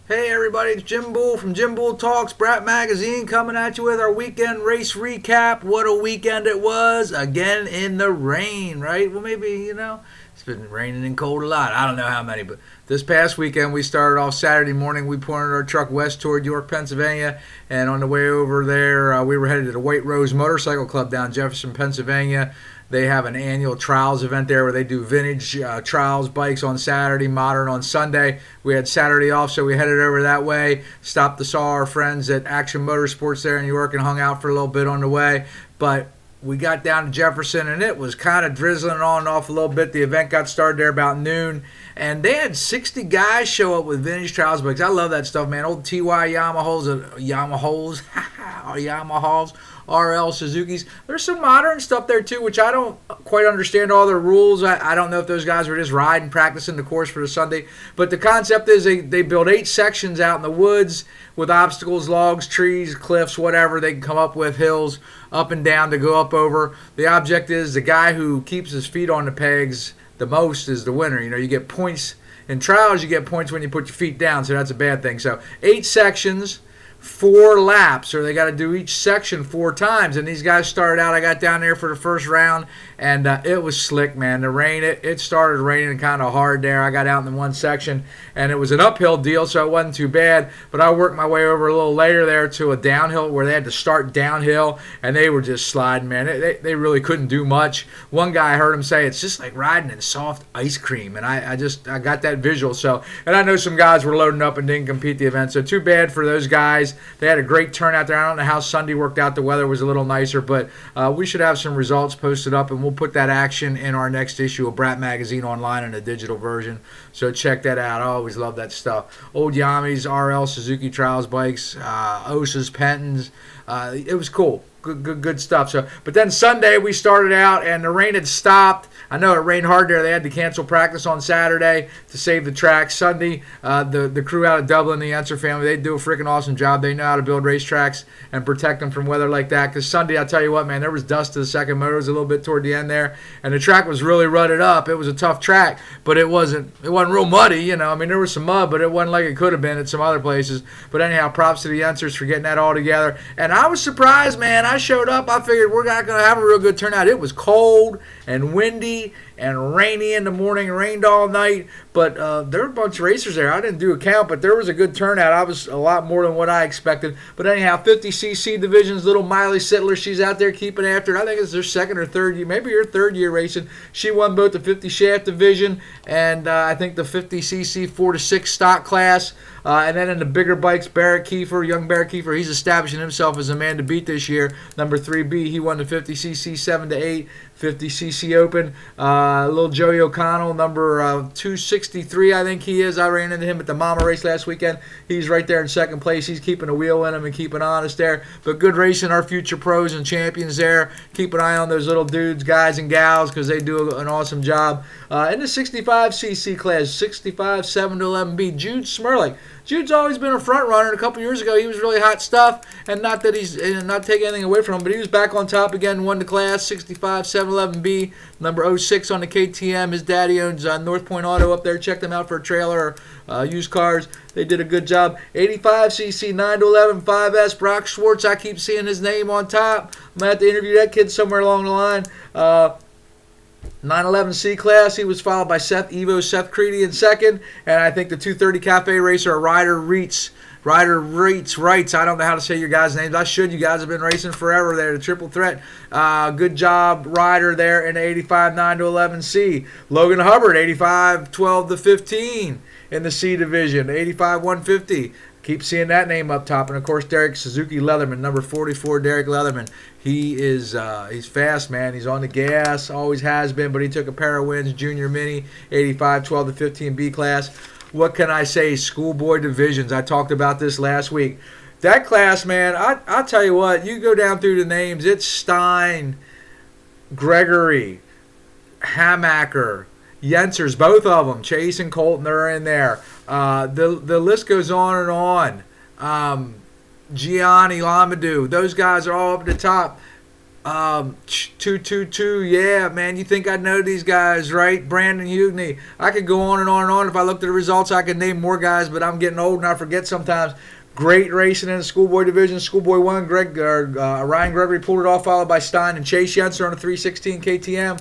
Hey everybody, it's Jim Bull from Jim Bull Talks, Brat Magazine, coming at you with our weekend race recap. What a weekend it was, again in the rain, right? Well, maybe, it's been raining and cold a lot. I don't know how many, but this past weekend we started off Saturday morning. We pointed our truck west toward York, Pennsylvania, and on the way over there, we were headed to the White Rose Motorcycle Club down Jefferson, Pennsylvania. They have an annual trials event there where they do vintage trials bikes on Saturday, modern on Sunday. We had Saturday off, so we headed over that way, stopped to saw our friends at Action Motorsports there in New York and hung out for a little bit on the way. But we got down to Jefferson, and it was kind of drizzling on and off a little bit. The event got started there about noon, and they had 60 guys show up with vintage trials bikes. I love that stuff, man. Old TY Yamahas, RL Suzukis. There's some modern stuff there too, which I don't quite understand all the rules. I don't know if those guys were just riding, practicing the course for the Sunday. But the concept is they build 8 sections out in the woods with obstacles, logs, trees, cliffs, whatever they can come up with, hills, up and down to go up over. The object is the guy who keeps his feet on the pegs the most is the winner. You get points in trials, you get points when you put your feet down, so that's a bad thing. So 8 sections, 4 laps, or they got to do each section 4 times. And these guys started out, I got down there for the first round, and it was slick, man. The rain, it started raining kind of hard there. I got out in one section, and it was an uphill deal, so it wasn't too bad. But I worked my way over a little later there to a downhill where they had to start downhill, and they were just sliding, man. They really couldn't do much. One guy, I heard him say, it's just like riding in soft ice cream, and I got that visual. So, and I know some guys were loading up and didn't compete the event, so too bad for those guys. They had a great turnout there. I don't know how Sunday worked out. The weather was a little nicer, but we should have some results posted up, and we'll put that action in our next issue of Brat Magazine online in a digital version. So check that out. I always love that stuff. Old Yamis, RL, Suzuki Trials bikes, Osas, Pentons. It was cool. Good stuff. So, but then Sunday we started out and the rain had stopped. I know it rained hard there. They had to cancel practice on Saturday to save the track. Sunday, the crew out of Dublin, the Enser family, they do a freaking awesome job. They know how to build racetracks and protect them from weather like that. Because Sunday, I tell you what, man, there was dust to the second motor. It was a little bit toward the end there, and the track was really rutted up. It was a tough track, but it wasn't real muddy. I mean, there was some mud, but it wasn't like it could have been at some other places. But anyhow, props to the Ensers for getting that all together. And I was surprised, man. I showed up. I figured we're not going to have a real good turnout. It was cold and windy and rainy in the morning. It rained all night, but there were a bunch of racers there. I didn't do a count, but there was a good turnout. I was a lot more than what I expected. But anyhow, 50cc divisions, little Miley Sittler, she's out there keeping after it. I think it's her second or third year, maybe her third year racing. She won both the 50 shaft division and I think the 50cc 4 to 6 stock class. And then in the bigger bikes, young Barrett Kiefer, he's establishing himself as a man to beat this year. Number 3B, he won the 50cc 7 to 8, 50cc Open. Little Joey O'Connell, number 263, I think he is. I ran into him at the Mama race last weekend. He's right there in second place. He's keeping a wheel in him and keeping honest there. But good racing, our future pros and champions there. Keep an eye on those little dudes, guys and gals, because they do an awesome job. In the 65cc class, 65 7 to 11B, Jude Smirlick. Jude's always been a front runner. A couple years ago, he was really hot stuff, and not that he's not taking anything away from him, but he was back on top again, won the class, 65 711B, number 06 on the KTM. His daddy owns North Point Auto up there. Check them out for a trailer or used cars. They did a good job. 85cc 9 to 11 5S, Brock Schwartz. I keep seeing his name on top. I'm going to have to interview that kid somewhere along the line. 911C class, he was followed by Seth Creedy in second, and I think the 230 Cafe racer, Ryder Reitz, I don't know how to say your guys' names. I should. You guys have been racing forever there, the triple threat. Good job, Ryder there in the 85 9 to 11C. Logan Hubbard, 85 12 to 15 in the C division, 85 150. Keep seeing that name up top. And, of course, Derek Suzuki Leatherman, number 44, Derek Leatherman. He's fast, man. He's on the gas, always has been, but he took a pair of wins, junior mini, 85 12 to 15 B class. What can I say? Schoolboy divisions. I talked about this last week. That class, man, I'll tell you what, you go down through the names. It's Stein, Gregory, Hamaker, Jensers, both of them. Chase and Colton are in there. The list goes on and on. Gianni, Lamadou, those guys are all up at the top. 222, yeah, man. You think I know these guys, right? Brandon Hugney. I could go on and on and on. If I looked at the results, I could name more guys, but I'm getting old and I forget sometimes. Great racing in the schoolboy division. Schoolboy 1, Ryan Gregory pulled it off, followed by Stein and Chase Yenser on a 316 KTM.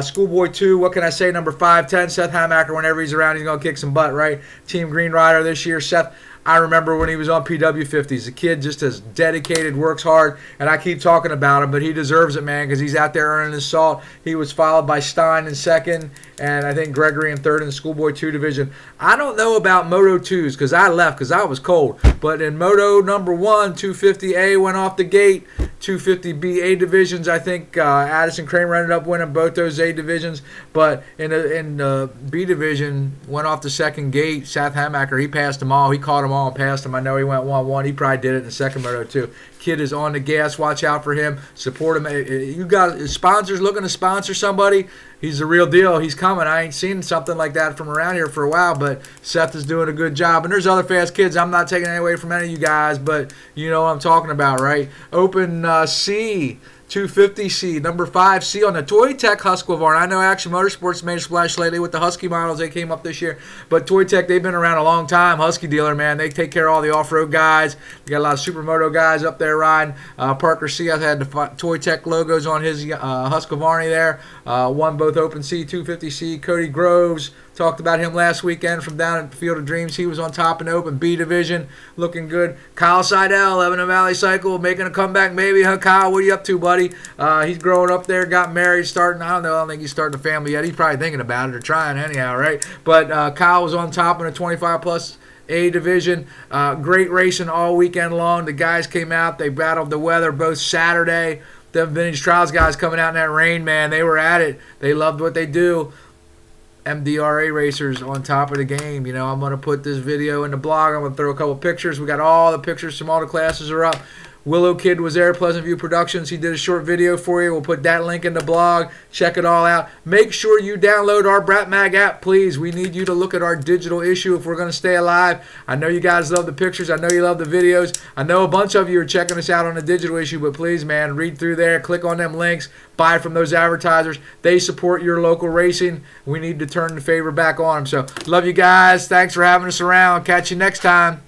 Schoolboy 2, what can I say? Number 510, Seth Hamacker. Whenever he's around, he's going to kick some butt, right? Team Green Rider this year. Seth, I remember when he was on PW50s. The kid just as dedicated, works hard, and I keep talking about him, but he deserves it, man, because he's out there earning his salt. He was followed by Stein in second, and I think Gregory in third in the Schoolboy 2 division. I don't know about Moto 2s because I left because I was cold, but in Moto number 1, 250A went off the gate. 250B A divisions, I think Addison Kramer ended up winning both those A divisions, but in the B division, went off the second gate. Seth Hamacker, he passed them all. He caught them all and passed them. I know he went 1-1. He probably did it in the second Moto too. Kid is on the gas. Watch out for him. Support him. You got sponsors looking to sponsor somebody. He's the real deal. He's coming. I ain't seen something like that from around here for a while, but Seth is doing a good job. And there's other fast kids. I'm not taking any away from any of you guys, but you know what I'm talking about, right? Open C. 250C, number 5C on the Toy Tech Husqvarna. I know Action Motorsports made a splash lately with the Husky models. They came up this year. But Toy Tech, they've been around a long time. Husky dealer, man. They take care of all the off-road guys. They got a lot of supermoto guys up there riding. Parker C. I had the Toy Tech logos on his Husqvarna there. Won both Open C, 250C. Cody Groves. Talked about him last weekend from down at Field of Dreams. He was on top in the Open B division, looking good. Kyle Seidel, Lebanon Valley Cycle, making a comeback maybe. Huh, Kyle? What are you up to, buddy? He's growing up there, got married, starting, I don't think he's starting a family yet. He's probably thinking about it or trying anyhow, right? But Kyle was on top in a 25-plus A division. Great racing all weekend long. The guys came out. They battled the weather both Saturday. The Vintage Trials guys coming out in that rain, man, they were at it. They loved what they do. MDRA racers on top of the game. You know, I'm going to put this video in the blog. I'm going to throw a couple pictures. We got all the pictures from all the classes are up. Willow Kid was there, Pleasant View Productions. He did a short video for you. We'll put that link in the blog. Check it all out. Make sure you download our Brat Mag app, please. We need you to look at our digital issue if we're going to stay alive. I know you guys love the pictures. I know you love the videos. I know a bunch of you are checking us out on the digital issue, but please, man, read through there. Click on them links. Buy from those advertisers. They support your local racing. We need to turn the favor back on them. So, love you guys. Thanks for having us around. Catch you next time.